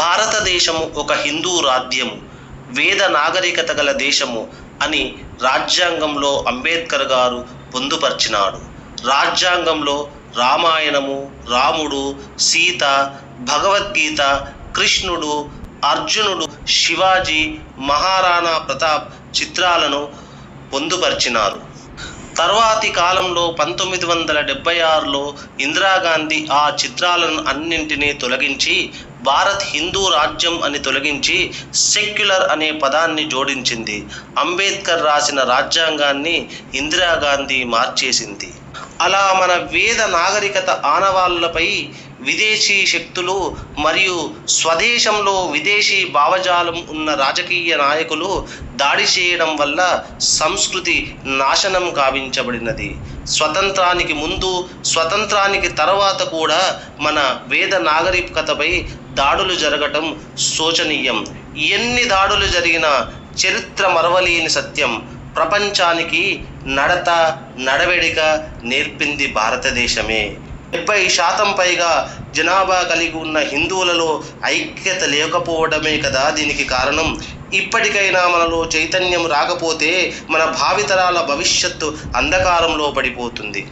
భారతదేశము ఒక హిందూ రాజ్యము, వేద నాగరికత గల దేశము అని రాజ్యాంగంలో అంబేద్కర్ గారు పొందుపర్చినాడు. రాజ్యాంగంలో రామాయణము, రాముడు, సీత, భగవద్గీత, కృష్ణుడు, అర్జునుడు, శివాజీ, మహారాణా ప్రతాప్ చిత్రాలను పొందుపరిచినారు. తర్వాతి కాలంలో 1976లో ఇందిరాగాంధీ ఆ చిత్రాలను అన్నింటినీ తొలగించి భారత్ హిందూ రాజ్యం అని తొలగించి సెక్యులర్ అనే పదాన్ని జోడించింది. అంబేద్కర్ రాసిన రాజ్యాంగాన్ని ఇందిరాగాంధీ మార్చేసింది. అలా మన వేద నాగరికత ఆనవాళ్లపై విదేశీ శక్తులు మరియు స్వదేశంలో విదేశీ భావజాలం ఉన్న రాజకీయ నాయకులు దాడి చేయడం వల్ల సంస్కృతి నాశనం కావించబడినది. స్వతంత్రానికి ముందు, స్వతంత్రానికి తర్వాత కూడా మన వేద నాగరికతపై దాడులు జరగటం శోచనీయం. ఎన్ని దాడులు జరిగినా చరిత్ర మరవలేని సత్యం. ప్రపంచానికి నడత, నడవడిక నేర్పింది భారతదేశమే. 70% పైగా జనాభా కలిగి ఉన్న హిందువులలో ఐక్యత లేకపోవడమే కదా దీనికి కారణం. ఇప్పటికైనా మనలో చైతన్యం రాకపోతే మన భావితరాల భవిష్యత్తు అంధకారంలో పడిపోతుంది.